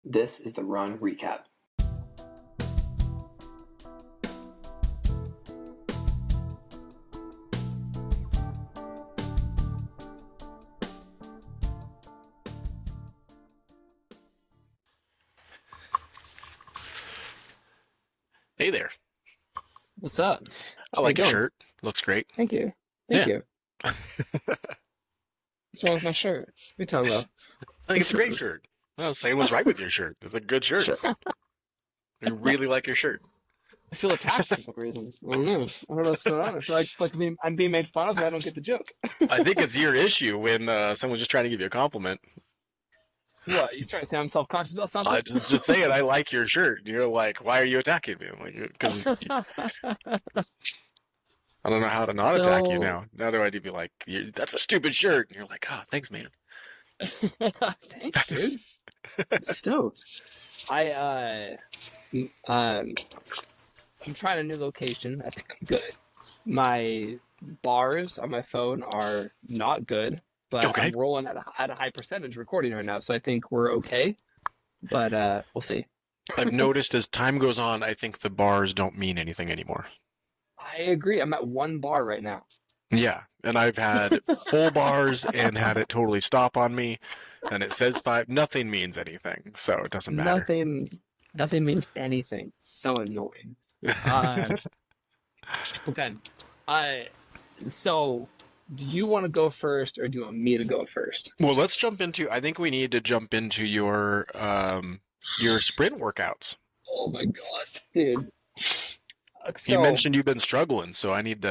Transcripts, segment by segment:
This is the Run Recap. Hey there. What's up? I like How your you going? shirt. Looks great. Thank you. Thank Yeah. you. What's wrong with my shirt? What are you talking about? I think it's a great shirt. Well, saying what's right with your shirt. It's a good shirt. I really like your shirt. I feel attacked for some reason. I don't know. I don't know what's going on. I feel like I'm being made fun of and I don't get the joke. I think it's your issue when someone's just trying to give you a compliment. What? You trying to say I'm self-conscious about something? I just saying I like your shirt. You're like, why are you attacking me? I'm like, because I don't know how to not attack you So, now. Now do I be like, that's a stupid shirt? And you're like, oh, thanks, man. thanks, dude. I'm stoked. I'm trying a new location. I think I'm good. My bars on my phone are not good, but Okay. I'm rolling at a high percentage recording right now, so I think we're okay. But we'll see. I've noticed as time goes on, I think the bars don't mean anything anymore. I agree. I'm at one bar right now. Yeah, and I've had full bars and had it totally stop on me, and it says 5. Nothing means anything, so it doesn't matter. Nothing means anything. It's so annoying. Uh, okay. So do you want to go first, or do you want me to go first? Well, let's jump into. I think we need to jump into your sprint workouts. Oh my god, dude. You mentioned you've been struggling, so I need.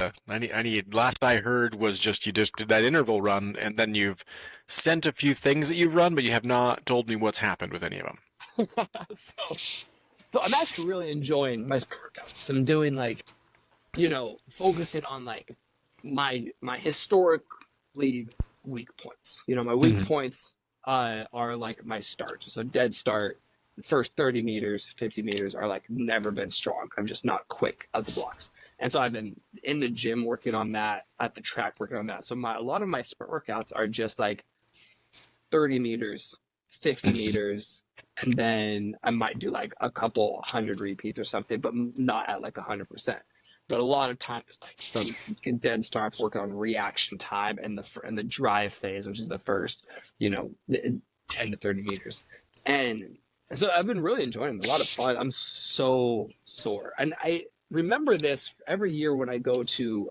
Last I heard was you just did that interval run, and then you've sent a few things that you've run, but you have not told me what's happened with any of them. So I'm actually really enjoying my sprint workouts. I'm doing focusing on my historically weak points. My weak points are like my start. So dead start, the first 30 meters, 50 meters are like never been strong. I'm just not quick at the blocks. And so I've been in the gym working on that, at the track working on that. So a lot of my sprint workouts are just like 30 meters, 60 meters, and then I might do like a couple 100 repeats or something, but not at like 100%. But a lot of times, like from dead start, working on reaction time and the drive phase, which is the first, 10 to 30 meters. And so I've been really enjoying it. A lot of fun. I'm so sore, and I remember this every year when I go to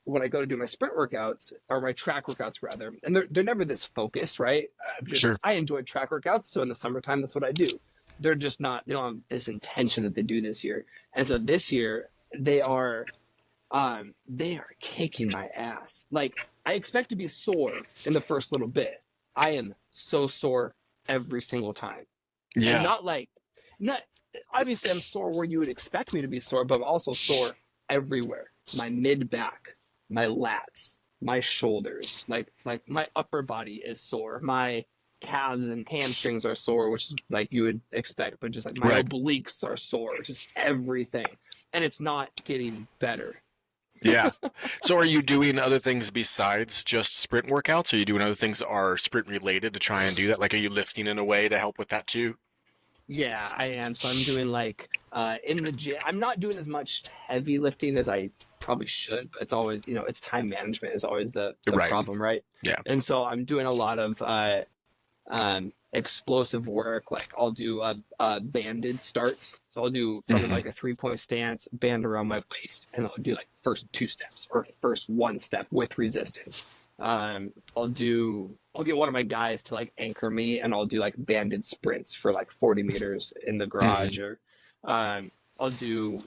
do my sprint workouts, or my track workouts rather, and they're never this focused, right? Sure. I enjoy track workouts, so in the summertime that's what I do. They're just not, they don't have this intention that they do this year. And so this year they are kicking my ass. Like, I expect to be sore in the first little bit. I am so sore every single time. Yeah. And not obviously I'm sore where you would expect me to be sore, but I'm also sore everywhere. My mid back, my lats, my shoulders, like my upper body is sore. My calves and hamstrings are sore, which is like you would expect, but just like my Right. obliques are sore, just everything. And it's not getting better. Yeah. So are you doing other things besides just sprint workouts? Are you doing other things that are sprint related to try and do that? Like, are you lifting in a way to help with that too? Yeah, I am. So I'm doing in the gym. I'm not doing as much heavy lifting as I probably should, but it's always, it's time management is always the Right. problem, right? Yeah. And so I'm doing a lot of explosive work. Like I'll do banded starts. So I'll do from like a 3-point stance, band around my waist, and I'll do like first 2 steps or first 1 step with resistance. I'll get one of my guys to like anchor me, and I'll do like banded sprints for like 40 meters in the garage, or I'll do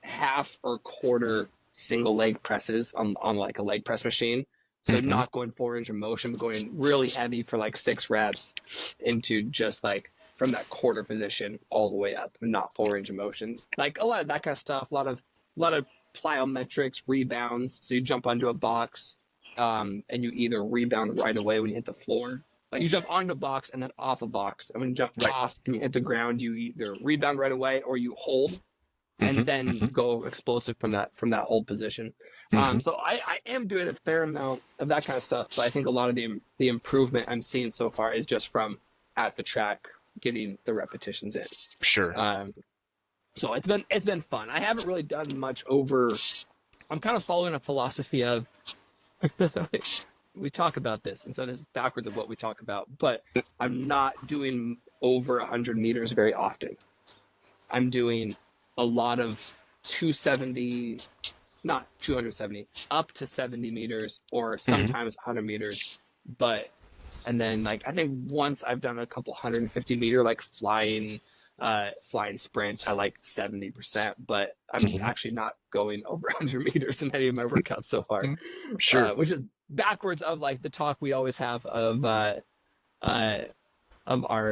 half or quarter single leg presses on like a leg press machine. So not going 4 range of motion, but going really heavy for like 6 reps into just like from that quarter position all the way up, not 4 range of motion. Like a lot of that kind of stuff, a lot of plyometrics, rebounds. So you jump onto a box, and you either rebound right away when you hit the floor. Like you jump onto a box and then off a box. And when you jump off and you hit the ground, you either rebound right away or you hold and then go explosive from that hold position. So I am doing a fair amount of that kind of stuff, but I think a lot of the improvement I'm seeing so far is just from at the track getting the repetitions in. Sure. So it's been fun. I haven't really done much over. I'm kind of following a philosophy of we talk about this, and so this is backwards of what we talk about. But I'm not doing over 100 meters very often. I'm doing a lot of 270, not 270, up to 70 meters, or sometimes 100 meters. But and then like I think once I've done a couple 150 meter like flying sprints at like 70%, but I'm actually not going over 100 meters in any of my workouts so far. Sure. Which is backwards of like the talk we always have of our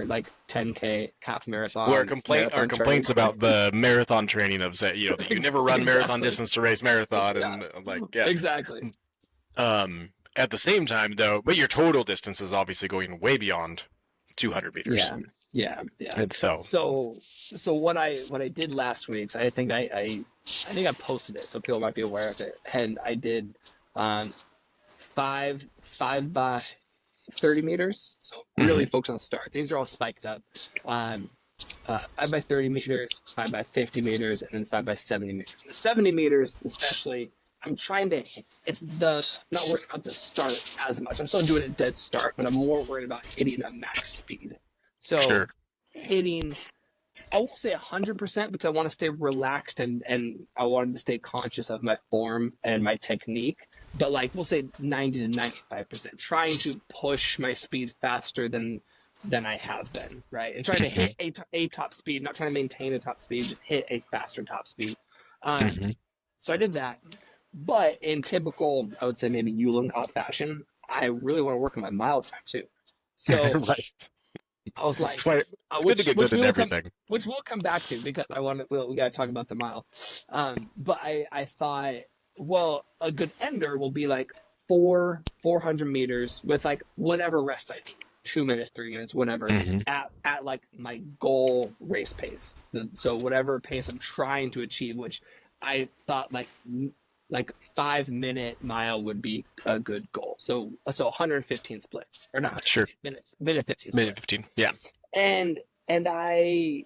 like 10K half marathon. Well, our complaints about the marathon training of that, that you never run marathon distance to race marathon, and Exactly. At the same time though, but your total distance is obviously going way beyond 200 meters. Yeah. And So what I did last week, so I think I posted it, so people might be aware of it. And I did 5 by 30 meters. So really focus on starts. These are all spiked up. 5 by 30 meters, 5 by 50 meters, and then 5 by 70 meters. The 70 meters, especially, I'm trying to hit. Not worried about the start as much. I'm still doing a dead start, but I'm more worried about hitting a max speed. So hitting, I won't say 100% because I want to stay relaxed and I wanted to stay conscious of my form and my technique. But like we'll say 90 to 95%, trying to push my speed faster than I have been, right? And trying to hit a top speed, not trying to maintain a top speed, just hit a faster top speed. So I did that. But in typical, I would say maybe Uhlenkoff fashion, I really want to work on my mile time too. So I was like, it's good to get good at everything. Which we'll come back to because we got to talk about the mile. But I thought, well, a good ender will be like 400 meters with like whatever rest I need, 2 minutes, 3 minutes, whatever, at like my goal race pace. So whatever pace I'm trying to achieve, which I thought like 5-minute mile would be a good goal. So 115 splits or not? Sure. Minute 15. Minute 15. Yeah. And the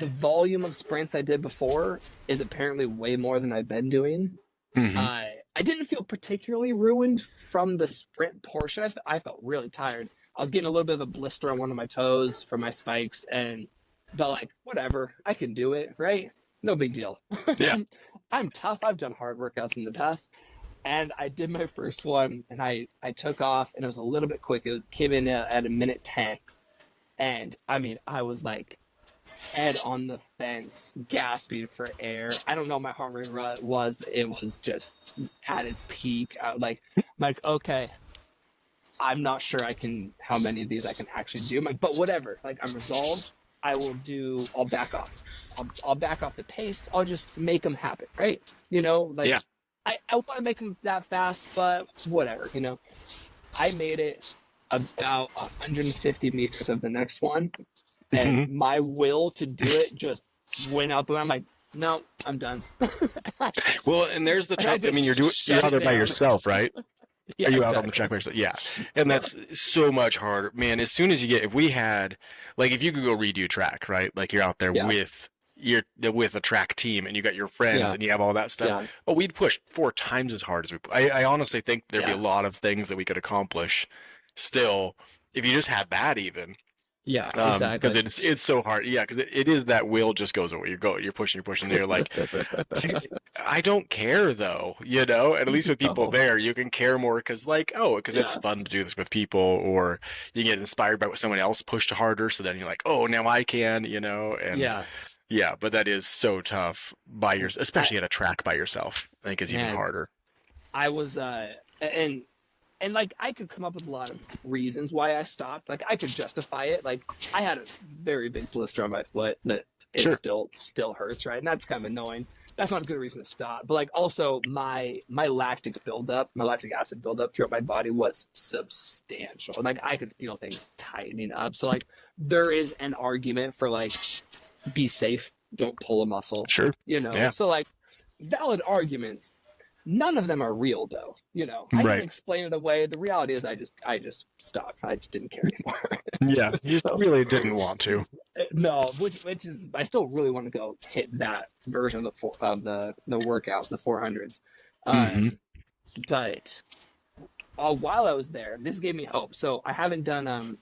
volume of sprints I did before is apparently way more than I've been doing. I didn't feel particularly ruined from the sprint portion. I felt really tired. I was getting a little bit of a blister on one of my toes from my spikes, but like whatever, I can do it, right? No big deal. Yeah. I'm tough. I've done hard workouts in the past. And I did my first one, and I took off, and it was a little bit quick. It came in at a minute 10. And, I mean, I was like head on the fence, gasping for air. I don't know what my heart rate was, but it was just at its peak. I'm like, okay, I'm not sure how many of these I can actually do. But whatever. Like, I'm resolved. I'll back off. I'll back off the pace. I'll just make them happen, right? I want to make them that fast, but whatever, I made it about 150 meters of the next one, and my will to do it just went up, and I'm like, no, I'm done. Well, and there's the trap. I mean, you're out there by yourself, right? Yeah, Are you exactly. out on the track by yourself? Yeah. And that's so much harder. Man, as soon as if you could go redo track, right? Like you're out there with a track team and you got your friends and you have all that stuff. Yeah. Oh, we'd push 4 times as hard as I honestly think there'd be a lot of things that we could accomplish still if you just had that even. Yeah, exactly. Because it's so hard. Yeah, because it is that will just goes away. You're pushing, and you're like, I don't care though, and at least with people there, you can care more because it's fun to do this with people, or you get inspired by what someone else pushed harder, so then you're like, oh, now I can, and yeah, but that is so tough especially at a track by yourself. I think is even harder. I was and like I could come up with a lot of reasons why I stopped. Like I could justify it. Like I had a very big blister on my foot that still hurts, right? And that's kind of annoying. That's not a good reason to stop. But like also my lactic acid buildup throughout my body was substantial. Like I could feel things tightening up. So like there is an argument for like be safe, don't pull a muscle. Sure. So like valid arguments. None of them are real though. You know, I Right. can explain it away. The reality is I just stopped. I just didn't care anymore. Yeah, you So- really didn't want to. No, which is I still really want to go hit that version of the workout, the 400s. Mhm. But while I was there, this gave me hope. So I haven't done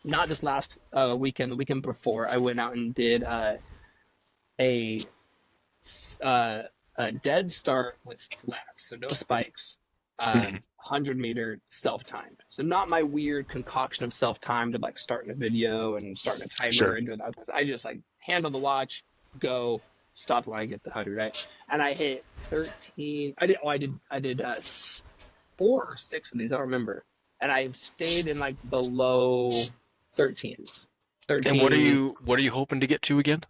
not this last weekend, the weekend before. I went out and did a dead start with flats, so no spikes. Mhm. 100-meter self-timed. So not my weird concoction of self-timed of like starting a video and starting a timer Sure. and doing that. I just like handle the watch, go, stop when I get the 100, right? And I hit 13. I did 4 or 6 of these, I don't remember. And I stayed in like the low 13s. 13. And what are you hoping to get to again?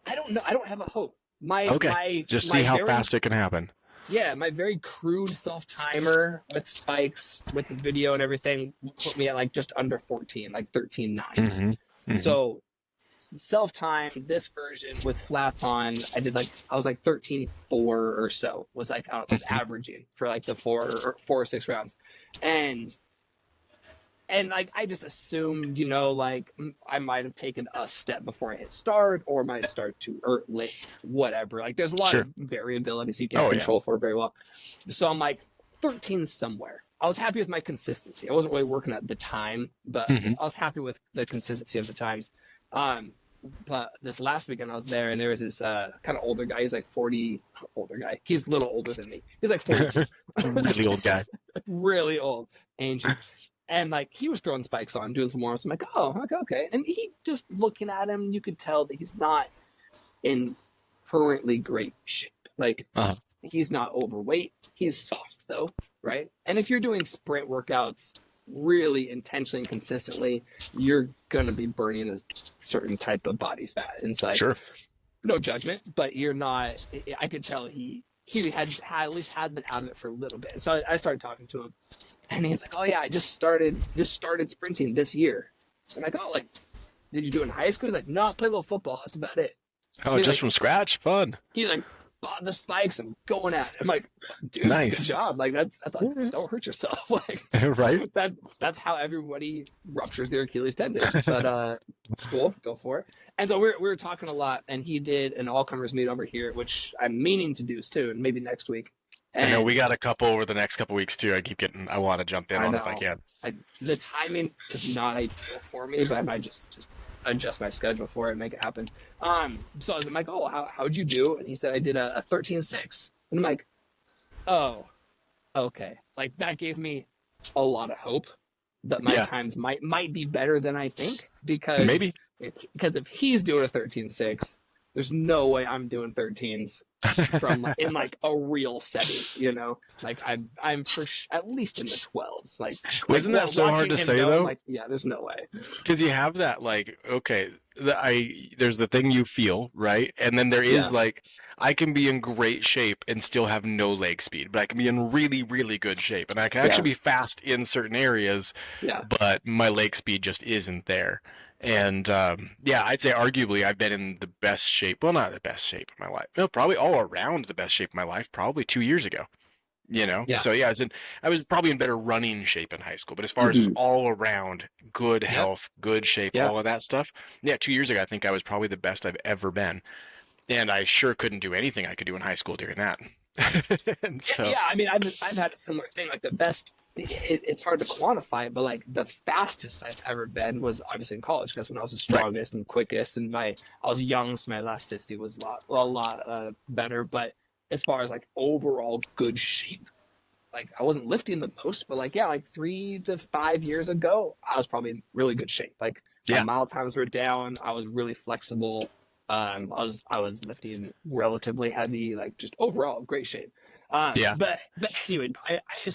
I don't know. I don't have a hope. Okay. Just my see how very- fast it can happen. Yeah, my very crude self timer with spikes, with the video and everything, put me at like just under 14, like 13.9. Mhm. So self time, this version with flats on, I was like 13.4 or so. Was like I was averaging for like the 4 or 6 rounds, and like I just assumed, you know, like I might have taken a step before I hit start, or might start too late, whatever. Like there's a lot Sure. of variability, so you can't Oh, yeah. control for it very well. So I'm like 13 somewhere. I was happy with my consistency. I wasn't really working at the time, but Mhm. I was happy with the consistency of the times. But this last weekend I was there, and there was this kind of older guy. He's like 40, older guy. He's a little older than me. He's like 42. Really old guy. Really old, ancient. And like he was throwing spikes on, doing some more. So I'm like, okay. And he just looking at him, you could tell that he's not in currently great shape. Like Uh-huh. he's not overweight. He's soft though, right? And if you're doing sprint workouts really intentionally and consistently, you're gonna be burning a certain type of body fat inside. Sure. No judgment, but you're not. I could tell he had at least had been out of it for a little bit. So I started talking to him, and he's like, "Oh yeah, I just started sprinting this year." I'm like, "Oh, like, did you do it in high school?" He's like, "No, I play a little football. That's about it." Oh, He's just like- from scratch? Fun. He's like, "Bought the spikes and going at it." I'm like, "Dude, Nice. good job. Like that's like, don't hurt yourself." Like Right? that's how everybody ruptures their Achilles tendon. But cool, go for it. And so we were talking a lot, and he did an all-comers meet over here, which I'm meaning to do soon, maybe next week. I know And we got a couple over the next couple weeks too. I want to jump in I on if I know. can. the timing is not ideal for me, but I might just adjust my schedule for it and make it happen. So I was like, "Oh, how'd you do?" And he said, "I did a 13.6." And I'm like, "Oh, okay." Like that gave me a lot of hope that my Yeah. times might be better than I think, because Maybe. if he's doing a 13.6, there's no way I'm doing 13s from in like a real setting, you know. Like I'm for at least in the 12s. Like Wasn't that so hard watching to him say, go, I'm though? like, yeah, there's no way. Because you have that, like, okay, there's the thing you feel, right? And then there is Yeah. like, I can be in great shape and still have no leg speed, but I can be in really, really good shape. And I can actually be fast in certain areas, Yeah. but my leg speed just isn't there. And yeah, I'd say arguably I've been in the best shape. Well, not the best shape of my life. No, probably all around the best shape of my life, probably 2 years ago. You know? Yeah. So yeah, I was probably in better running shape in high school. But as far as just all around good health, good shape, Yeah. all of that stuff, yeah, 2 years ago I think I was probably the best I've ever been. And I sure couldn't do anything I could do in high school during that. And so Yeah, I mean, I've had a similar thing. Like the best, it's hard to quantify it, but like the fastest I've ever been was obviously in college, because when I was the strongest and quickest, and I was young, so my elasticity was a lot better. But as far as like overall good shape, like I wasn't lifting the most, but like, yeah, like 3 to 5 years ago, I was probably in really good shape. Like my Yeah. mile times were down. I was really flexible. I was lifting relatively heavy, like just overall great shape. Yeah. But anyway,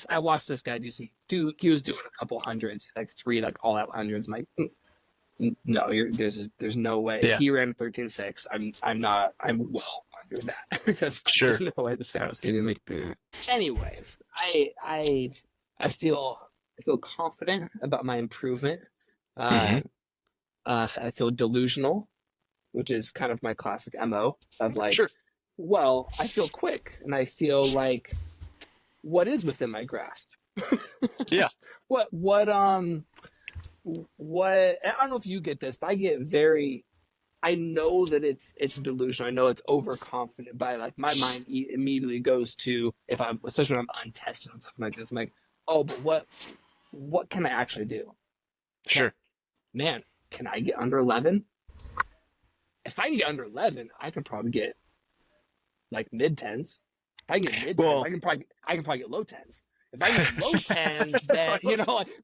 I watched this guy he was doing a couple hundreds, like 3 like all out hundreds. I'm like, no, there's no way. Yeah. He ran 13.6. I'm well under that because Sure. there's no way this guy was kidding me. Anyways, I feel confident about my improvement. I feel delusional, which is kind of my classic MO of like, Sure. well, I feel quick, and I feel like what is within my grasp. Yeah. What I don't know if you get this, but I get very. I know that it's delusional. I know it's overconfident. But like my mind immediately goes to if I'm, especially when I'm untested on something like this. I'm like, oh, but what can I actually do? Sure. Man, can I get under 11? If I can get under 11, I can probably get like mid tens. If I get mid tens, Well- I can probably get low tens. If I get low tens, then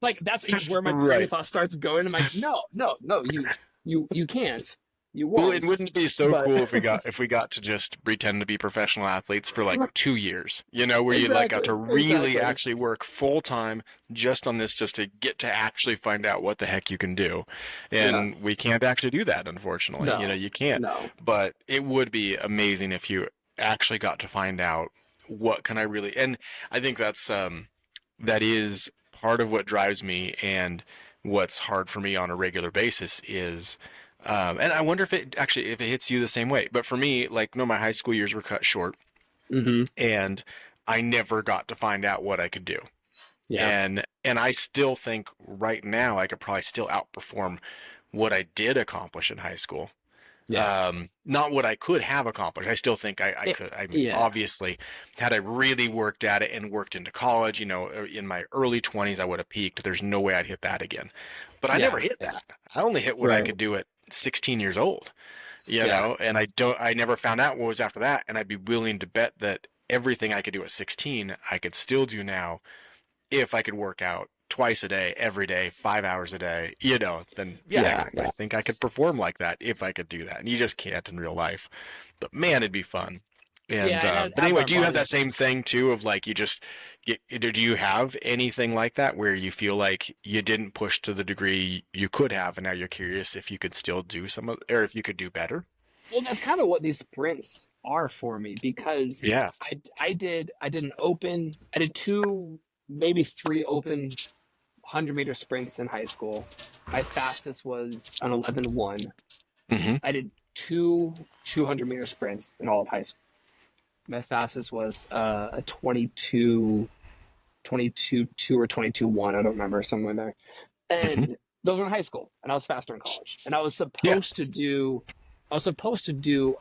like that's where my train Right. of thought starts going. I'm like, no, you can't. You Well, won't. it wouldn't be so But- cool if we got to just pretend to be professional athletes for like 2 years, where you like got to Exactly, really exactly. actually work full time just on this, just to get to actually find out what the heck you can do. And we can't actually do that, unfortunately. No. You can't. No. But it would be amazing if you actually got to find out what can I really, and I think that is part of what drives me, and what's hard for me on a regular basis is and I wonder if it hits you the same way. But for me, like, no, my high school years were cut short, Mm-hmm. and I never got to find out what I could do. Yeah. And I still think right now I could probably still outperform what I did accomplish in high school. Yeah. Not what I could have accomplished. I still think I could. I mean, yeah. obviously, had I really worked at it and worked into college, in my early 20s, I would have peaked. There's no way I'd hit that again. But I Yeah. never hit that. I only hit what I Right. could do at 16 years old, Yeah. and I never found out what was after that. And I'd be willing to bet that everything I could do at 16, I could still do now if I could work out twice a day, every day, 5 hours a day, then Yeah. I think I could perform like that if I could do that. And you just can't in real life. But man, it'd be fun. And Yeah, and but as anyway, our do you have that bodies- same thing too of like do you have anything like that where you feel like you didn't push to the degree you could have, and now you're curious if you could still do or if you could do better? Well, that's kind of what these sprints are for me, because Yeah. I did an open. I did 2, maybe 3 open 100-meter sprints in high school. My fastest was an 11:1. Mm-hmm. I did 2 200-meter sprints in all of high school. My fastest was a 22 2 or 22:1. I don't remember, somewhere in there. And those were in high school, and I was faster in college. And I was supposed to do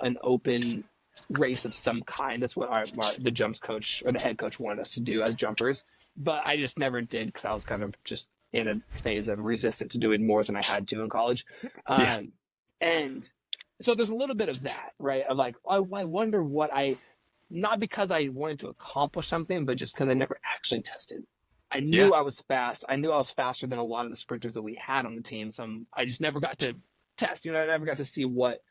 an open race of some kind. That's what the jumps coach or the head coach wanted us to do as jumpers. But I just never did, because I was kind of just in a phase of resistant to doing more than I had to in college. Yeah. And so there's a little bit of that, right? Of like, I wonder what not because I wanted to accomplish something, but just because I never actually tested. I knew I was fast. I knew I was faster than a lot of the sprinters that we had on the team. So I just never got to test. I never got to see what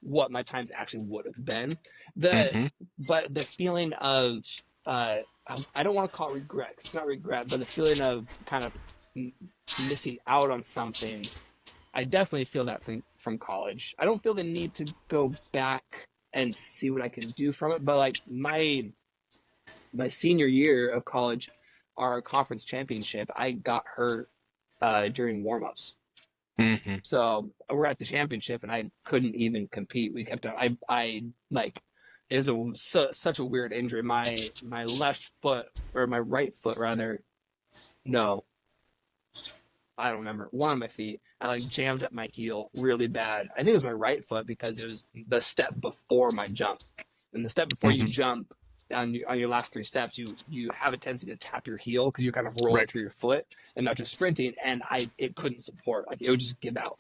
my times actually would have been. But the feeling of I don't want to call it regret. It's not regret, but the feeling of kind of missing out on something. I definitely feel that from college. I don't feel the need to go back and see what I can do from it. But like my senior year of college, our conference championship, I got hurt during warm-ups. Mm-hmm. So we're at the championship, and I couldn't even compete. We kept on. I like, it was such a weird injury. My left foot, or my right foot rather. No, I don't remember. One of my feet, I like jammed up my heel really bad. I think it was my right foot, because it was the step before my jump. And the step before you jump on your last 3 steps, you have a tendency to tap your heel, because you're kind of rolling through your foot and not just sprinting. And it couldn't support. Like, it would just give out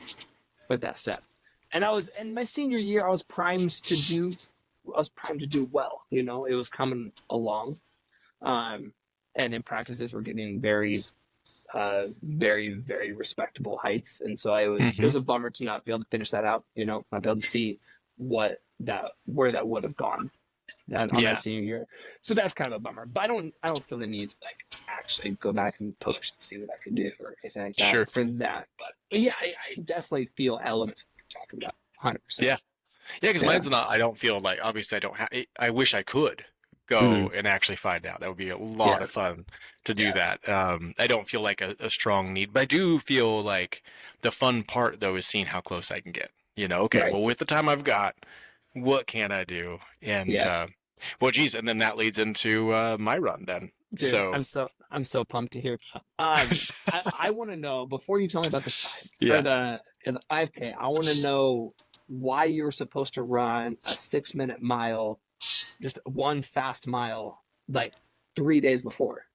with that step. And in my senior year, I was primed to do well. It was coming along. And in practices, we're getting very, very, very respectable heights. And so it was a bummer to not be able to finish that out, not be able to see where that would have gone on that senior year. So that's kind of a bummer. But I don't feel the need to like actually go back and push and see what I could do or anything like that for that. But yeah, I definitely feel elements of what you're talking about, 100%. Yeah, because mine's not. I don't feel like, obviously I don't have. I wish I could go and actually find out. That would be a lot of fun to do that. I don't feel like a strong need, but I do feel like the fun part though is seeing how close I can get. Okay, well, with the time I've got, what can I do? And Yeah. well, geez, and then that leads into my run then. Dude, So I'm so pumped to hear. I want to know before you tell me about the yeah. the 5K. I want to know why you were supposed to run a 6 minute mile, just one fast mile, like 3 days before.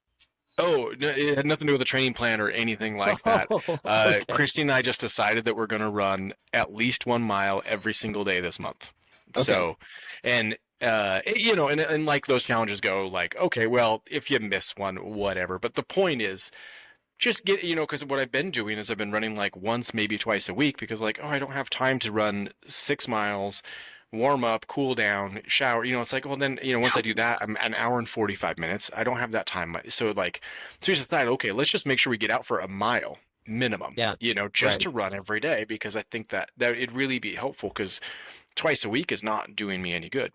Oh, it had nothing to do with a training plan or anything like that. Okay. Christy and I just decided that we're going to run at least 1 mile every single day this month. Okay. So, and you know, and like those challenges go, like, okay, well, if you miss one, whatever. But the point is, just get, you know, because what I've been doing is I've been running like once, maybe twice a week, because like, oh, I don't have time to run 6 miles, warm up, cool down, shower. You know, it's like, well, then, you know, once I do that, I'm an hour and 45 minutes. I don't have that time. So like, so we decided, okay, let's just make sure we get out for a mile minimum, Yeah. you know, just Right. to run every day, because I think that it'd really be helpful, because twice a week is not doing me any good.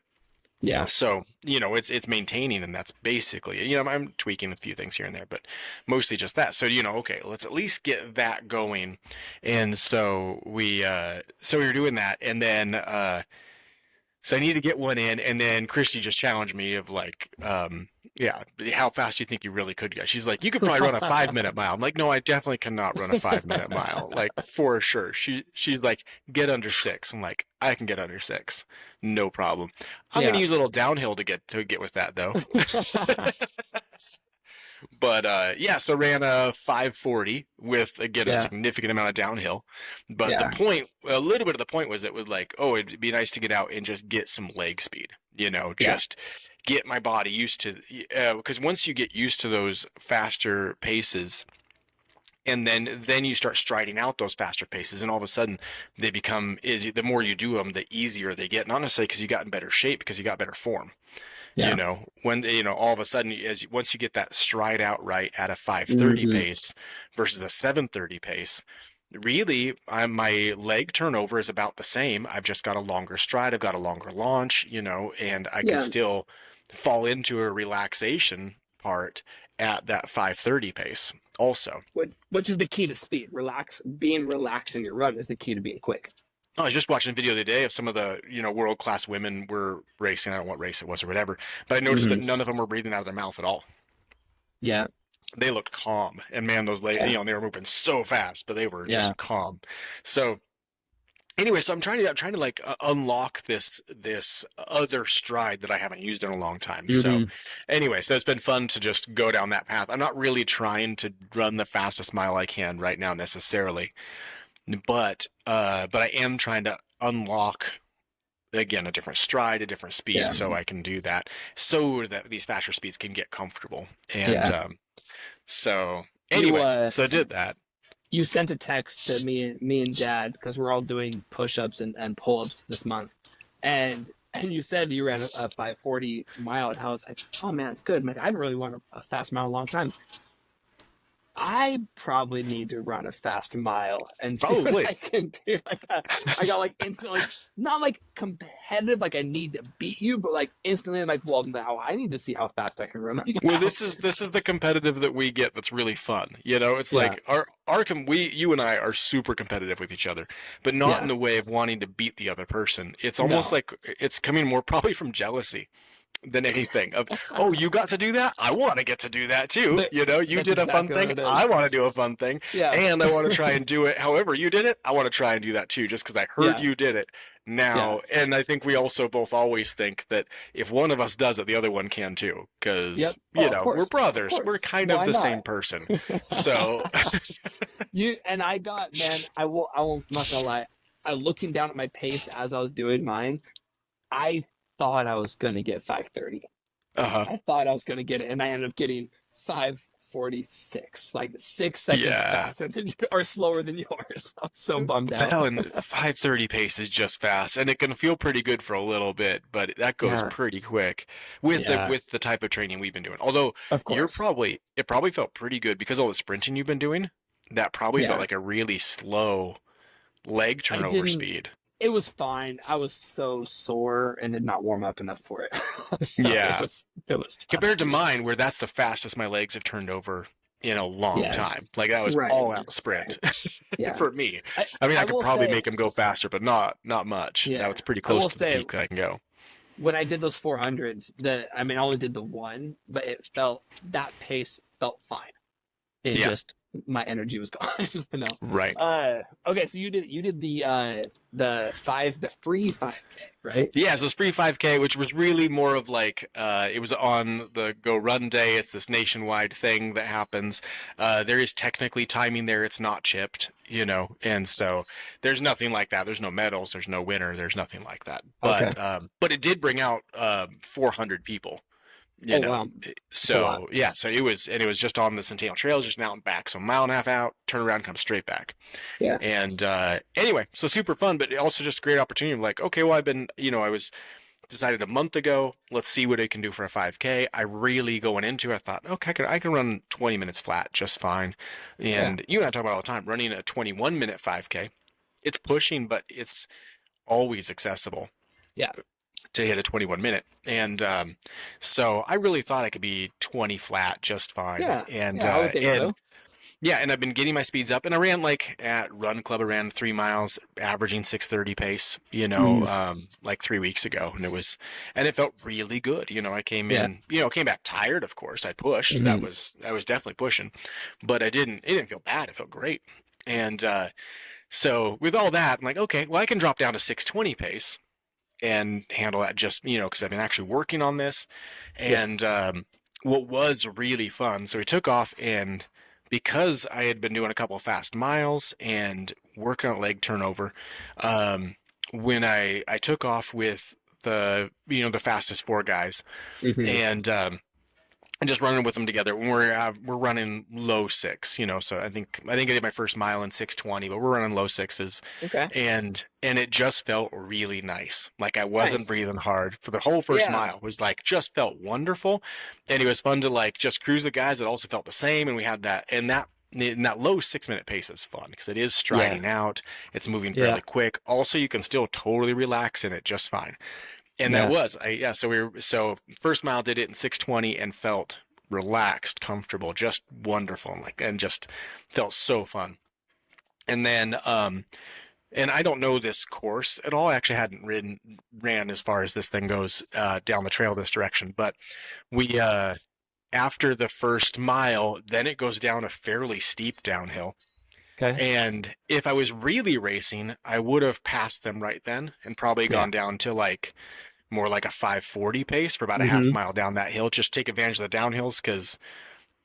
Yeah. So, you know, it's maintaining, and that's basically, you know, I'm tweaking a few things here and there, but mostly just that. So, you know, okay, let's at least get that going. And so we were doing that, and then so I need to get one in, and then Christy just challenged me of like, yeah, how fast do you think you really could go? She's like, you could probably run a 5 minute mile. I'm like, no, I definitely cannot run a 5 minute mile, like for sure. She's like, get under 6. I'm like, I can get under 6, no problem. I'm Yeah. gonna use a little downhill to get with that though. But yeah, so ran a 5:40 with, again, a Yeah. significant amount of downhill. But Yeah. the point, a little bit of the point was, it was like, oh, it'd be nice to get out and just get some leg speed, you know, Yeah. just get my body used to, because once you get used to those faster paces, and then you start striding out those faster paces, and all of a sudden they become, the more you do them, the easier they get. Not necessarily because you got in better shape, because you got better form. Yeah. You know, when, you know, all of a sudden, once you get that stride out right at a 5:30 Mhm. pace versus a 7:30 pace, really, my leg turnover is about the same. I've just got a longer stride, I've got a longer launch, you know, and I can Yeah. still fall into a relaxation part at that 5:30 pace also. Which is the key to speed. Being relaxed in your run is the key to being quick. I was just watching a video the other day of some of the, you know, world-class women were racing. I don't know what race it was or whatever, but I noticed that Mhm. none of them were breathing out of their mouth at all. Yeah. They looked calm, and man, those ladies, Yeah. you know, they were moving so fast, but they were Yeah. just calm. So anyway, so I'm trying to like unlock this other stride that I haven't used in a long time. So Mhm. anyway, so it's been fun to just go down that path. I'm not really trying to run the fastest mile I can right now necessarily, but I am trying to unlock, again, a different stride, a different speed, Yeah. so I can do that, so that these faster speeds can get comfortable. And Yeah. so You, anyway, so I did that. You sent a text to me and Dad, because we're all doing push-ups and pull-ups this month, and you said you ran a 5:40 mile, and I was like, oh man, it's good. I'm like, I haven't really run a fast mile in a long time. I probably need to run a fast mile and see Probably. what I can do. Like, I got like instantly, not like competitive, like I need to beat you, but like instantly, like, well, now I need to see how fast I can run. Well, this is the competitive that we get that's really fun. You know, it's Yeah. like you and I are super competitive with each other, but not Yeah. in the way of wanting to beat the other person. It's almost No. like it's coming more probably from jealousy than anything. Of, oh, you got to do that? I want to get to do that too. But You know, you that's did a fun exactly thing. what it I is. want to do a fun thing. Yeah. And I want to try and do it however you did it. I want to try and do that too, just because I heard Yeah. you did it now. And I think we also both always think that if one of us does it, the other one can too, because Yep. Oh, you of know, course. we're Of brothers. We're course. kind of Why the not? same person. So You and I got, man, I won't, I'm not gonna lie. Looking down at my pace as I was doing mine, I thought I was gonna get 5:30. I thought I was gonna get it, and I ended up getting 5:46, like 6 seconds Yeah. faster than or slower than yours. I'm so bummed out. Well, and 5:30 pace is just fast, and it can feel pretty good for a little bit, but that goes Yeah. pretty quick with Yeah. the type of training we've been doing. Although Of course. it probably felt pretty good because all the sprinting you've been doing. That probably Yeah. felt like a really slow leg turnover didn't- speed. It was fine. I was so sore and did not warm up enough for it. So Yeah. it was tough. Compared to mine, where that's the fastest my legs have turned over in a long Yeah. time. Like that was Right. all out sprint Yeah. for me. I mean, I could will probably say- make him go faster, but not much. Yeah. That was pretty I close will to the say- peak that I can go. When I did those 400s, I only did the one, but that pace felt fine. It Yeah. just, my energy was gone. No. Right. Okay, so you did the free 5K, right? Yeah, so it's free 5K, which was really more of like it was on the Go Run Day. It's this nationwide thing that happens. There is technically timing there. It's not chipped, and so there's nothing like that. There's no medals. There's no winner. There's nothing like that. But but it did bring out 400 people. Wow. So yeah, so it was just on the Centennial Trails, just an out and back. So a mile and a half out, turn around, come straight back. Yeah. And anyway, so super fun, but also just a great opportunity. Like, okay, well, I was decided a month ago, let's see what I can do for a 5K. I really going into it, I thought, okay, I can run 20 minutes flat just fine. And you and I talk about all the time, running a 21-minute 5K. It's pushing, but it's always accessible. Yeah. To hit a 21-minute. And so I really thought I could be 20 flat just fine. Yeah. And I would think so. yeah, and I've been getting my speeds up, and I ran at Run Club, I ran 3 miles, averaging 6:30 pace, like 3 weeks ago, and it felt really good. I came in, came back tired, of course. I pushed. Mm-hmm. I was definitely pushing, but it didn't feel bad. It felt great. And so with all that, I'm like, okay, well, I can drop down to 6:20 pace and handle that just, because I've been actually working on this. And what was really fun, so we took off, and because I had been doing a couple of fast miles and working on leg turnover, when I took off with the fastest 4 guys, Mhm. and just running with them together, when we're running low 6, so I think I did my first mile in 6:20, but we're running low 6s. Okay. And it just felt really nice. Like I wasn't Nice. breathing hard for the whole first mile. It was like, just felt wonderful. And it was fun to like just cruise the guys that also felt the same. And we had that, and that low 6-minute pace is fun because it is striding out. It's moving fairly quick. Also, you can still totally relax in it just fine. And that was, so first mile did it in 6:20 and felt relaxed, comfortable, just wonderful. And just felt so fun. And then, and I don't know this course at all. I actually hadn't ran as far as this thing goes down the trail this direction. But we, after the first mile, then it goes down a fairly steep downhill. Okay. And if I was really racing, I would have passed them right then and probably gone down to like more like a 5:40 pace for about a half mile down that hill. Just take advantage of the downhills because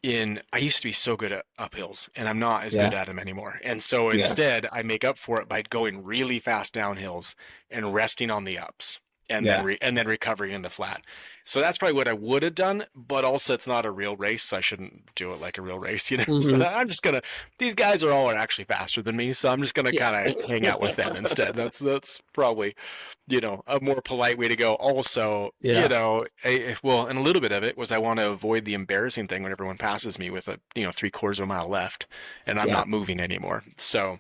I used to be so good at uphills, and I'm not as good at them anymore. And so instead, I make up for it by going really fast downhills and resting on the ups, and then recovering in the flat. So that's probably what I would have done, but also it's not a real race, so I shouldn't do it like a real race, So I'm just gonna. These guys are all actually faster than me, so I'm just gonna kind of hang out with them instead. That's probably, a more polite way to go. Also, and a little bit of it was I want to avoid the embarrassing thing when everyone passes me with a 3/4 of a mile left, and I'm not moving anymore. So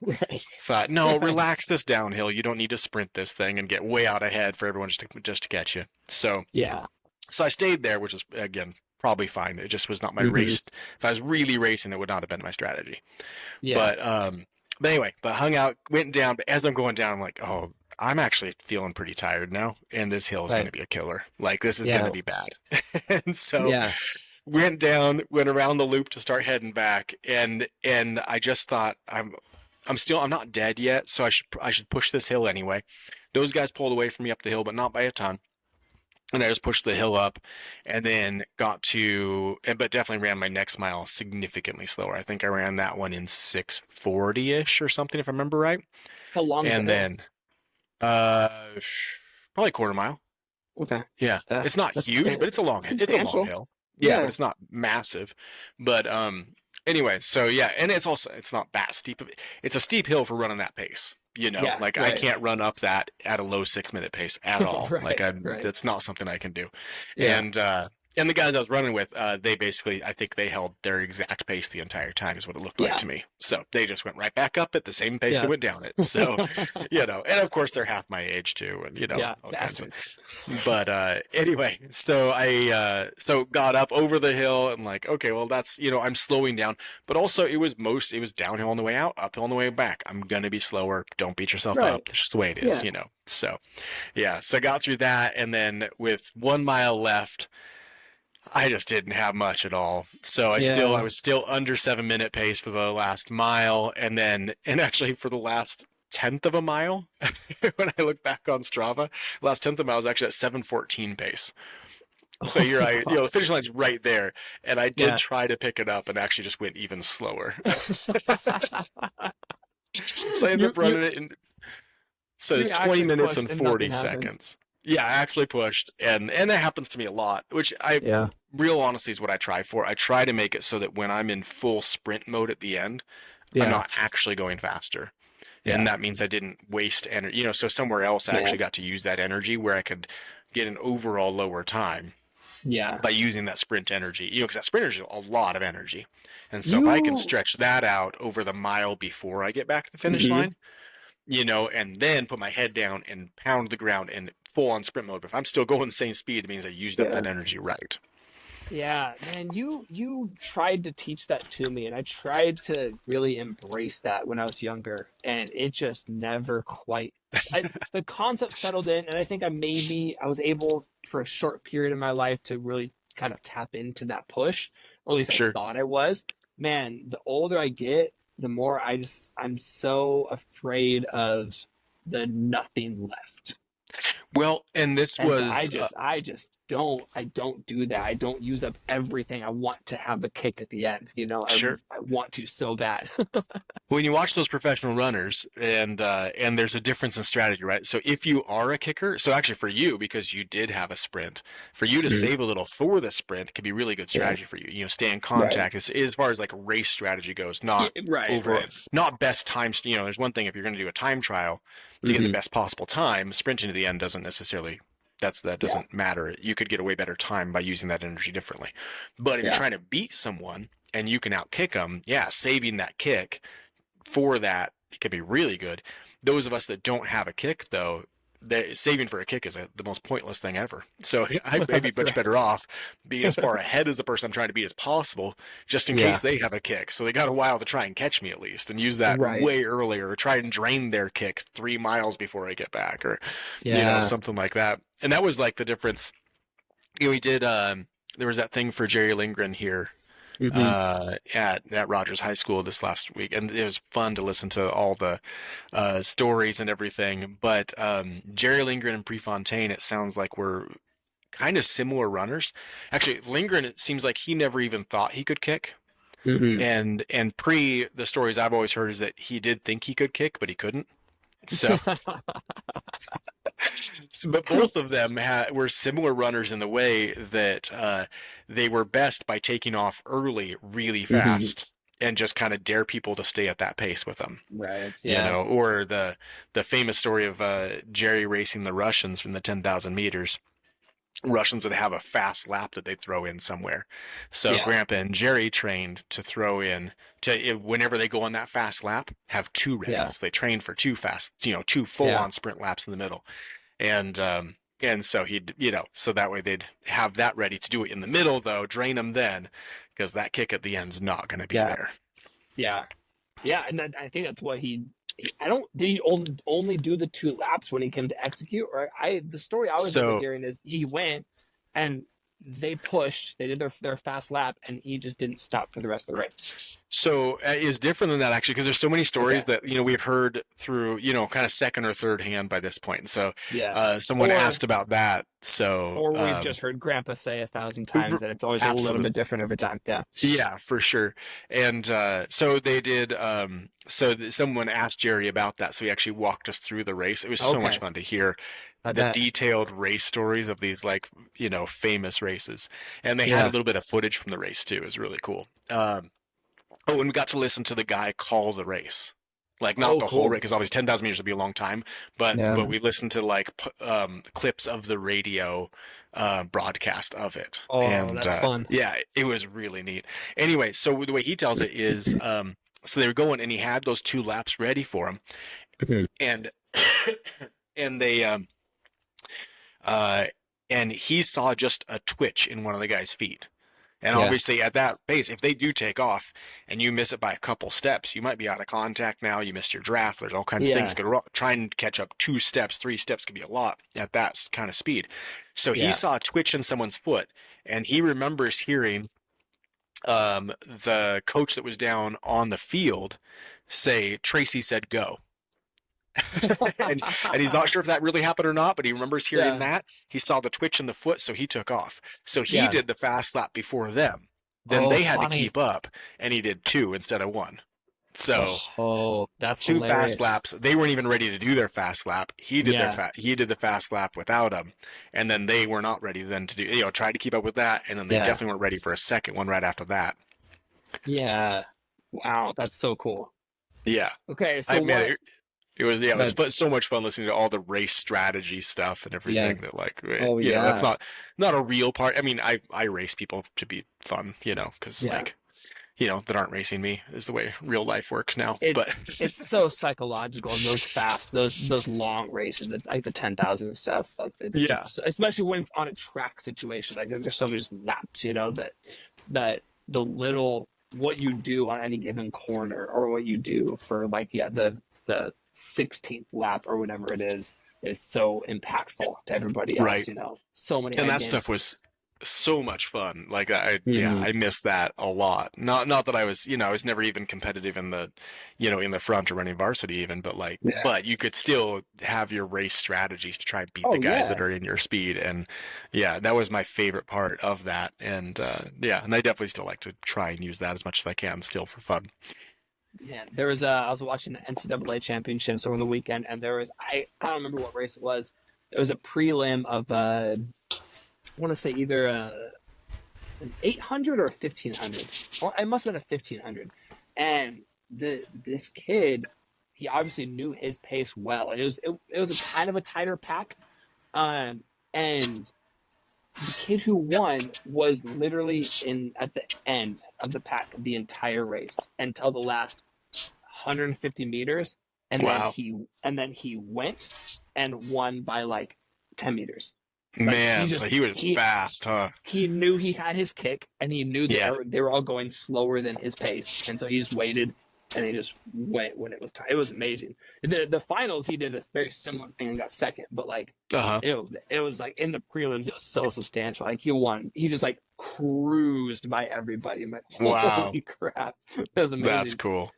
thought, no, relax this downhill. You don't need to sprint this thing and get way out ahead for everyone just to catch you. So So I stayed there, which is, again, probably fine. It just was not my race. If I was really racing, it would not have been my strategy. But anyway, hung out, went down. But as I'm going down, I'm like, oh, I'm actually feeling pretty tired now. And this hill is going to be a killer. Like, this is going to be bad. And so went down, went around the loop to start heading back. And I just thought, I'm not dead yet. So I should push this hill anyway. Those guys pulled away from me up the hill, but not by a ton. And I just pushed the hill up and then but definitely ran my next mile significantly slower. I think I ran that one in 6:40-ish or something, if I remember right. How long? And then, probably 1/4 mile. Okay. Yeah. It's not huge, but it's a long hill. Yeah, but it's not massive. But, anyway, so and it's not that steep. It's a steep hill for running that pace. I can't run up that at a low 6-minute pace at all. That's not something I can do. And the guys I was running with, they basically, I think they held their exact pace the entire time, is what it looked like Yeah. to me. So they just went right back up at the same pace Yeah. they went down it. So, you know, and of course they're half my age too, and you know, Yeah, all kinds of. bastards. But anyway, so I got up over the hill and like, okay, well that's, you know, I'm slowing down, but also it was downhill on the way out, uphill on the way back. I'm gonna be slower. Don't beat yourself Right. up. That's just the way it is, Yeah. you know. So, yeah, so I got through that, and then with 1 mile left, I just didn't have much at all. So I Yeah. was still under 7 minute pace for the last mile, and actually for the last tenth of a mile, when I look back on Strava, last tenth of a mile was actually at 7:14 pace. So you're right, you know, the finish line's right there, and I did Yeah. try to pick it up and actually just went even slower. So I ended up running it in. So You it's 20 actually minutes pushed and and 40 nothing happened. seconds. Yeah, I actually pushed, and that happens to me a lot, which Yeah. real honesty is what I try for. I try to make it so that when I'm in full sprint mode at the end, Yeah. I'm not actually going faster. And Yeah. that means I didn't waste energy, you know, so somewhere else I Yeah. actually got to use that energy where I could get an overall lower time Yeah. by using that sprint energy, you know, because that sprint energy is a lot of energy. And so if I can You- stretch that out over the mile before I get back to the finish Mhm. line, you know, and then put my head down and pound the ground in full on sprint mode. But if I'm still going the same speed, it means I used up Yeah. that energy right. Yeah, man, you tried to teach that to me, and I tried to really embrace that when I was younger, and it just never quite. The concept settled in, and I think I was able for a short period of my life to really kind of tap into that push, or at least I Sure. thought I was. Man, the older I get, the more I'm so afraid of the nothing left. Well, and this And so was I don't do that. I don't use up everything. I want to have a kick at the end. You know, Sure. I want to so bad. when you watch those professional runners, and there's a difference in strategy, right? So if you are a kicker, so actually for you, because you did have a sprint, for you to Mhm. save a little for the sprint can be really good strategy for you. You know, stay in contact as far as like race strategy goes, not right, over, right. not best times. You know, there's one thing if you're going to do a time trial to get the Mhm. best possible time, sprinting to the end doesn't necessarily. That doesn't matter. You could get a way better time by using that energy differently. But if you're Yeah. trying to beat someone and you can outkick them, yeah, saving that kick for that it can be really good. Those of us that don't have a kick, though, saving for a kick is the most pointless thing ever. So I may be That's much right. better off being as far ahead as the person I'm trying to beat as possible, just in case they have a kick. So they got a while to try and catch me at least, and use that Right. way earlier, or try and drain their kick 3 miles before I get back, or you know, something like that. And that was like the difference. You know, we did. There was that thing for Jerry Lindgren here Mhm. at Rogers High School this last week, and it was fun to listen to all the stories and everything. But Jerry Lindgren and Prefontaine, it sounds like were kind of similar runners. Actually, Lindgren, it seems like he never even thought he could kick. Mhm. And the stories I've always heard is that he did think he could kick, but he couldn't. So, but both of them were similar runners in the way that they were best by taking off early really fast and just kind of dare people to stay at that pace with them. Right. You know, or the famous story of Jerry racing the Russians from the 10,000 meters. Russians would have a fast lap that they'd throw in somewhere. So Grandpa and Jerry trained to throw in whenever they go on that fast lap, have two ready. Yeah. So they trained for two full on sprint laps in the middle. And so he'd, you know, so that way they'd have that ready to do it in the middle, though, drain them then, because that kick at the end's not going to be there. Yeah. And I think that's what did he only do the 2 laps when he came to execute? Or the story I was hearing is he went and they pushed, they did their fast lap, and he just didn't stop for the rest of the race. So it's different than that, actually, because there's so many stories that, you know, we've heard through, you know, kind of second or third hand by this point. And so someone asked about that. So, or we've just heard Grandpa say 1,000 times that it's always a little bit different every time. Yeah, for sure. And so they did. Someone asked Jerry about that, so he actually walked us through the race. It was so much fun to hear the detailed race stories of these, like, you know, famous races. And they had a little bit of footage from the race too. It was really cool. And we got to listen to the guy call the race. Like not Oh, the whole cool. race, because obviously 10,000 meters would be a long time, but Yeah. we listened to like clips of the radio broadcast of it, Oh, and that's fun. yeah, it was really neat. Anyway, so the way he tells it is, so they were going, and he had those 2 laps ready for him, and and they uh, and he saw just a twitch in one of the guy's feet. And Yeah. obviously at that pace, if they do take off and you miss it by a couple steps, you might be out of contact now. You missed your draft. There's all kinds of things that could go wrong. Try and catch up 2 steps, 3 steps could be a lot at that kind of speed. So he Yeah. saw a twitch in someone's foot, and he remembers hearing the coach that was down on the field say, "Tracy said go." and he's not sure if that really happened or not, but he remembers hearing Yeah. that. He saw the twitch in the foot, so he took off. So he Yeah. did the fast lap before them. Then Oh, they had to funny. keep up, and he did 2 instead of 1. So Oh, that's 2 hilarious. fast laps. They weren't even ready to do their fast lap. He did Yeah. he did the fast lap without him, and then they were not ready then to do. Tried to keep up with that, and then they Yeah. definitely weren't ready for a second one right after that. Yeah. Wow, that's so cool. Yeah. Okay, so It was it was But- so much fun listening to all the race strategy stuff and everything that like Oh, that's yeah. not a real part. I mean, I race people to be fun, because Yeah. like that aren't racing me is the way real life works now. it's But it's so psychological in those long races, like the 10,000 and stuff. Like, it's Yeah. just- especially when on a track situation, like there's so many just laps, that the little what you do on any given corner, or what you do for like the 16th lap or whatever it is so impactful to everybody else. Right. So many. and head that games. stuff was so much fun. Like I Mhm. I missed that a lot. Not that I was I was never even competitive in the in the front or running varsity even, but like Yeah. but you could still have your race strategies to try and beat Oh, the guys yeah. that are in your speed. And yeah, that was my favorite part of that. And and I definitely still like to try and use that as much as I can still for fun. Yeah, there was I was watching the NCAA championships over the weekend, and there was I don't remember what race it was. There was a prelim of I want to say either an 800 or a 1500. Or it must have been a 1500. And this kid, he obviously knew his pace well. It was a kind of a tighter pack, and the kid who won was literally at the end of the pack the entire race until the last 150 meters, and Wow. then he went and won by like 10 meters. Man, he so he was fast, huh? He knew he had his kick, and he knew Yeah. they were all going slower than his pace, and so he just waited, and he just went when it was time. It was amazing. The finals, he did a very similar thing and got second, but like Uh-huh. it was like in the prelims, it was so substantial. Like he won, he just like cruised by everybody. I'm like, Wow. holy crap, that was amazing. That's cool.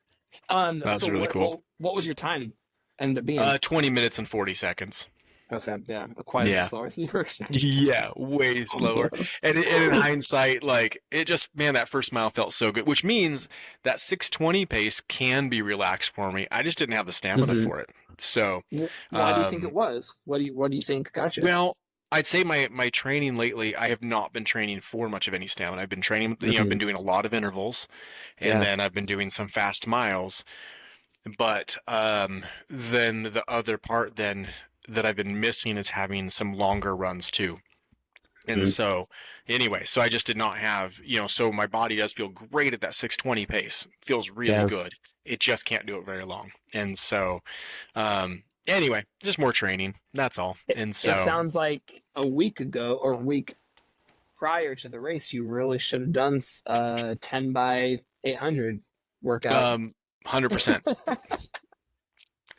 That's so really cool. What was your time? Ended up being 20 minutes and 40 seconds. quite a Yeah. bit slower than you were expecting. Yeah, way slower. And in hindsight, like it just, man, that first mile felt so good, which means that 6:20 pace can be relaxed for me. I just didn't have the stamina Mhm. for it. So, Why do you think it was? What do you think got you? well, I'd say my training lately, I have not been training for much of any stamina. I've been training, I've been doing a lot of intervals, and Yeah. then I've been doing some fast miles. But then the other part then that I've been missing is having some longer runs too. And so anyway, so I just did not have, so my body does feel great at that 6:20 pace. Feels really Yeah. good. It just can't do it very long. And so anyway, just more training. That's all. And so It sounds like a week ago or a week prior to the race, you really should have done 10 by 800 workout. 100%.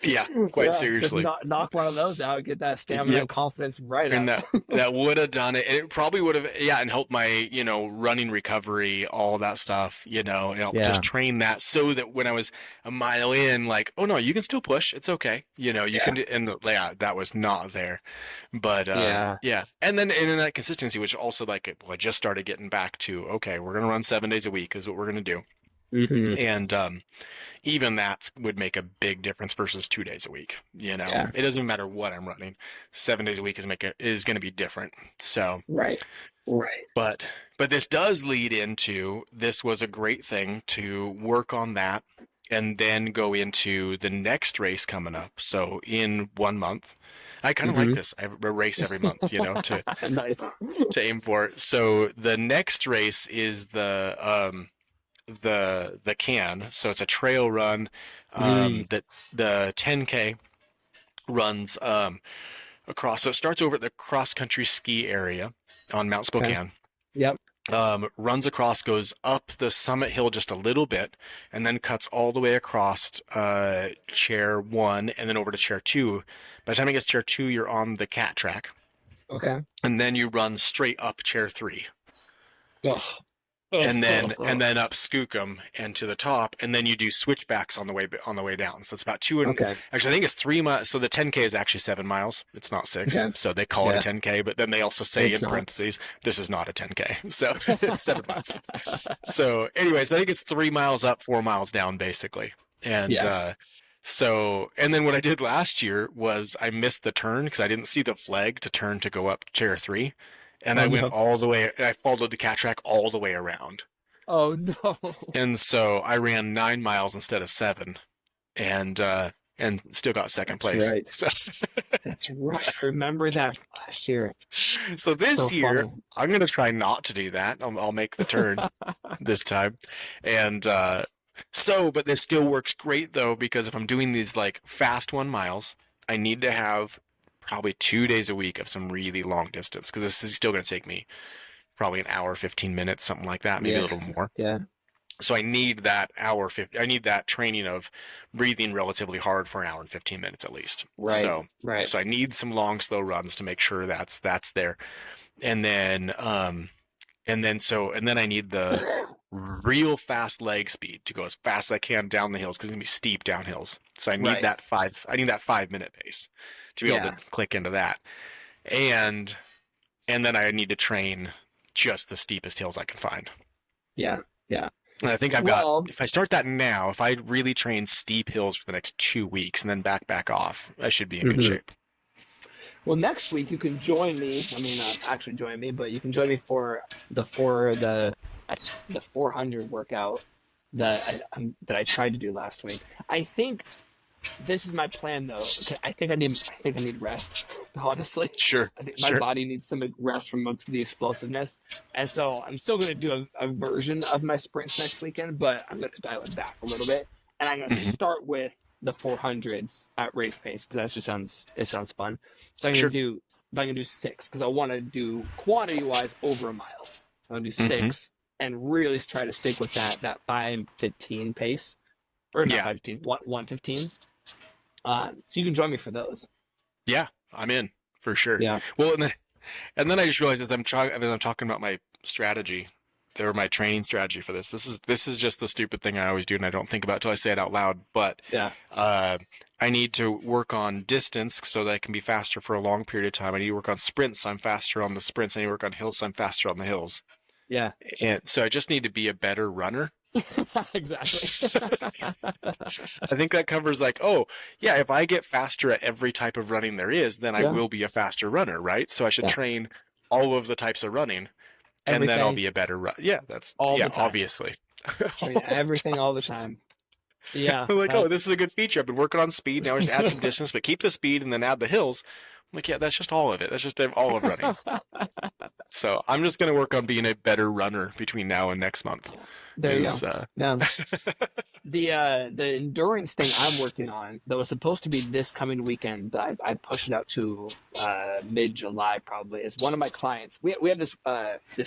Yeah, quite Just seriously. knock one of those out, get that stamina Yep. and confidence right And up. that would have done it. It probably would have, and helped my, running recovery, all that stuff, and I'll Yeah. just train that so that when I was a mile in, like, oh no, you can still push. It's okay. You can do, and that was not there. But yeah. And then that consistency, which also like, I just started getting back to, okay, we're going to run 7 days a week is what we're going to do. Mhm. And even that would make a big difference versus 2 days a week. Yeah. It doesn't matter what I'm running. 7 days a week is going to be different. So, Right. but this does lead into, this was a great thing to work on that and then go into the next race coming up. So in 1 month, I kind of like Mhm. this. I have a race every month, you know, to Nice. aim for. So the next race is the can. So it's a trail run. That the 10K runs across. So it starts over at the cross country ski area on Mount Okay. Spokane. Yep. Runs across, goes up the summit hill just a little bit, and then cuts all the way across chair 1 and then over to chair 2. By the time it gets chair 2, you're on the cat track, Okay. and then you run straight up chair 3, Ugh. and then up Skookum and to the top, and then you do switchbacks on the way down. So it's about Okay. actually I think it's 3 miles. So the 10K is actually 7 miles. It's not 6. Okay. So they call Yeah. it a 10K, but then they also say It's in not. parentheses, this is not a 10K. So it's 7 miles. So anyways, I think it's 3 miles up, 4 miles down, basically. And Yeah. and then what I did last year was I missed the turn because I didn't see the flag to turn to go up chair 3. And Oh, I went no. all the way, I followed the cat track all the way around. Oh no. And so I ran 9 miles instead of 7, and still got second That's place. right. So, That's right. I remember that last year. so this So year funny. I'm gonna try not to do that. I'll make the turn this time, and but this still works great though, because if I'm doing these like fast 1 miles, I need to have probably 2 days a week of some really long distance, because this is still gonna take me probably an hour, 15 minutes, something like that, maybe a Yeah. little more. Yeah. So I need that hour 50. I need that training of breathing relatively hard for an hour and 15 minutes at least. Right. So Right. I need some long, slow runs to make sure that's there. And then and then I need the real fast leg speed to go as fast as I can down the hills, because it's gonna be steep down hills. So I need Right. that 5-minute pace to be able Yeah. to click into that. And then I need to train just the steepest hills I can find. Yeah. Yeah. And I think Well- if I start that now, if I really train steep hills for the next 2 weeks and then back off, I should be in good Mhm. shape. Well, next week you can join me. I mean, not actually join me, but you can join me for the 400 workout that I tried to do last week. I think this is my plan though. I think I need rest. Honestly, Sure. I think my Sure. body needs some rest from the explosiveness, and so I'm still going to do a version of my sprints next weekend, but I'm going to dial it back a little bit, and I'm going to Mhm. start with the 400s at race pace, because that just sounds fun. So I'm Sure. gonna do 6, because I want to do quantity wise over a mile. I'm gonna do 6 and really try to stick with that 5:15 pace, or not Yeah. 5:15, 1:15. So you can join me for those. Yeah, I'm in for sure. Yeah. Well, and then I just realized as I'm talking about my strategy, or my training strategy for this. This is just the stupid thing I always do, and I don't think about it till I say it out loud. But Yeah. I need to work on distance so that I can be faster for a long period of time. I need to work on sprints, so I'm faster on the sprints. I need to work on hills, so I'm faster on the hills. Yeah. And so I just need to be a better runner. Exactly. I think that covers like, oh, yeah, if I get faster at every type of running there is, then I Yeah. will be a faster runner, right? So I should Yeah. train all of the types of running, and then I'll Everything. be a better runner. Yeah, that's All yeah, the time. obviously. Train everything all the time. Yeah. I'm like, oh, that's- this is a good feature. I've been working on speed. Now I just add some distance, but keep the speed and then add the hills. I'm like, yeah, that's just all of it. That's just all of running. So I'm just going to work on being a better runner between now and next month. There you Is, go. Yeah. The endurance thing I'm working on that was supposed to be this coming weekend, I pushed it out to mid-July probably, is one of my clients. We have this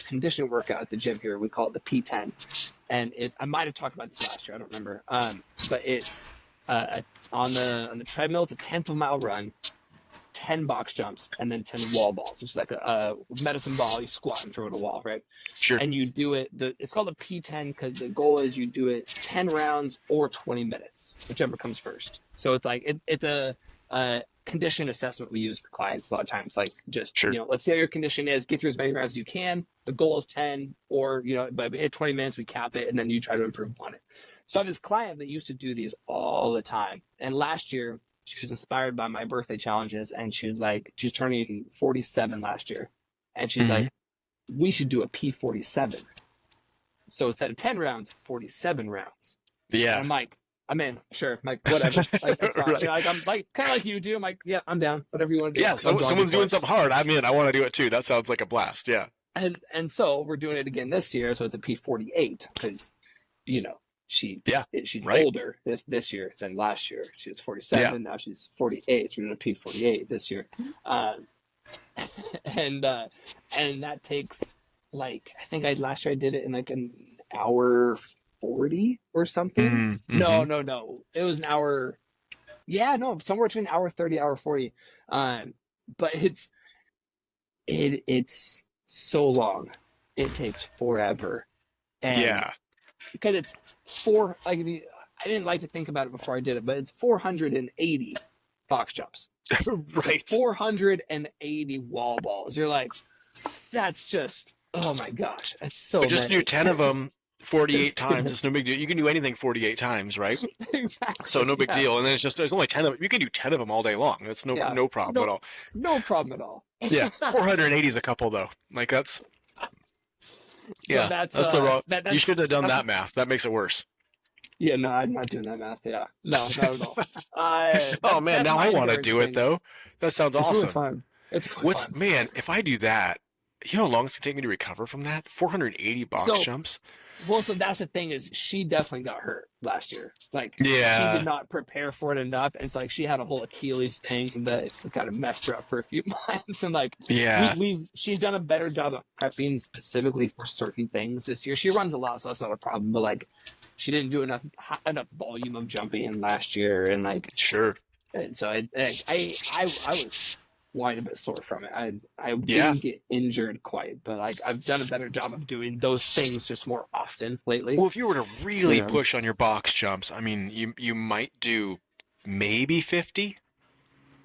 conditioning workout at the gym here. We call it the P10, and I might have talked about this last year. I don't remember. But it's on the treadmill. It's a 10th of a mile run, 10 box jumps, and then 10 wall balls, which is like a medicine ball. You squat and throw it at a wall, right? Sure. And you do it. It's called a P10 because the goal is you do it 10 rounds or 20 minutes, whichever comes first. So it's like it's a condition assessment we use for clients a lot of times. Like just Sure. Let's see how your condition is. Get through as many rounds as you can. The goal is 10, or but at 20 minutes we cap it, and then you try to improve on it. So I have this client that used to do these all the time, and last year she was inspired by my birthday challenges, and she was turning 47 last year, and she's Mhm. like, we should do a P47. So instead of 10 rounds, 47 rounds. And Yeah. I'm like, I'm in. Sure. I'm like, whatever. Like, it's fine. Right. Like, I'm like, kind of like you do. I'm like, yeah, I'm down. Whatever you want to do. Yeah, I'm so joining someone's for doing it. something hard. I'm in. I want to do it too. That sounds like a blast. Yeah. And so we're doing it again this year. So it's a P48 because, you know, she's right. older this year than last year. She was 47. Now she's 48. So we're doing a P48 this year. And that takes like, I think last year I did it in like an hour 40 or something. Mm-hmm. No. It was an hour. Yeah, no, somewhere between hour 30, hour 40. But it's so long. It takes forever. And Yeah. because it's I didn't like to think about it before I did it, but it's 480 box jumps. Right. 480 wall balls. You're like, that's just, oh my gosh, that's so But just many. do 10 of them 48 It's times. It's no big deal. You can do anything 48 times, right? Exactly. So no big yeah. deal. And then it's just, there's only 10 of them. You can do 10 of them all day long. That's no problem No- at all. No problem at all. Yeah. 480 is a couple though. Like that's, So that's the wrong. that's, You should have done that math. That makes it worse. Yeah, no, I'm not doing that math. Yeah, no, not at all. Oh man, now I want to do it though. That sounds It's awesome. really fun. It's really What's fun. man? If I do that, you know how long it's gonna take me to recover from that? 480 box So- jumps. Well, so that's the thing is she definitely got hurt last year. Like, Yeah. she did not prepare for it enough. And it's like she had a whole Achilles thing that kind of messed her up for a few months. And like, Yeah. she's done a better job of prepping specifically for certain things this year. She runs a lot, so that's not a problem. But like, she didn't do enough volume of jumping in last year, and like, Sure. and so I was quite a bit sore from it. I Yeah. didn't get injured quite, but like I've done a better job of doing those things just more often lately. Well, if you were to really Yeah. push on your box jumps, I mean, you might do maybe 50.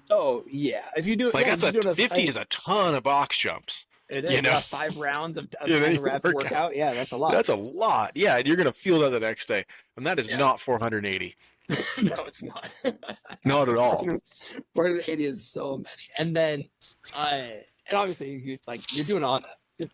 Oh yeah, if you do Like yeah, that's if you do 50 is a ton of box jumps. it is you know? 5 rounds of Yeah, 10 you rep work workout. Yeah, that's a lot. That's a lot. Yeah, and you're gonna feel that the next day, and that is Yeah. not 480. No, it's not. Not at all. 480 is so many, and then and obviously you're doing you're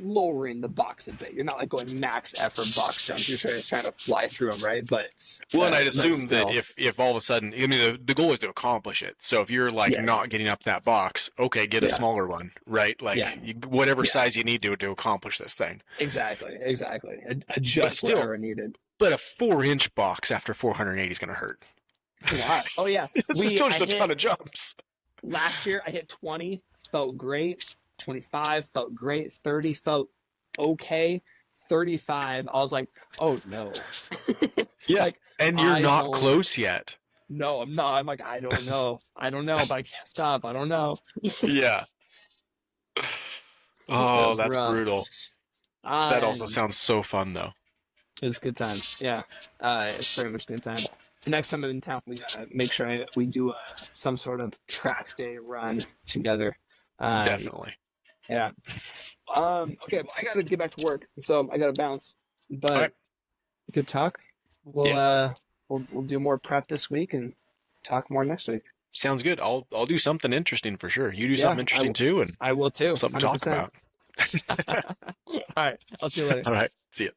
lowering the box a bit. You're not like going max effort box jumps. You're trying to fly through them, right? But Well, and I'd but assume that still. if all of a sudden, I mean, the goal is to accomplish it. So if you're like Yes. not getting up that box, okay, get a Yeah. smaller one, right? Like Yeah. whatever Yeah. size you need to accomplish this thing. Exactly. Adjust still- whatever needed. But a 4-inch box after 480 is gonna hurt. It's a lot. Oh yeah. It's still just I a ton of jumps. Last year I hit 20, felt great. 25 felt great. 30 felt okay. 35, I was like, oh no. Yeah. Like, And you're I not don't- close yet. no, I'm not. I'm like, I don't know, but I can't stop. I don't know. Yeah. That Oh, was that's rough. brutal. That also And sounds so fun though. It's a good time. Yeah. It's very much a good time. Next time I'm in town, we gotta make sure we do some sort of track day run together. Definitely. Yeah. Okay, well, I gotta get back to work, so I gotta bounce. But All right. good talk. We'll we'll do more prep this week and talk more next week. Sounds good. I'll do something interesting for sure. You do Yeah, something I interesting will. too, and I will too. something to talk 100%. about. All right. I'll see you later. All right. See ya.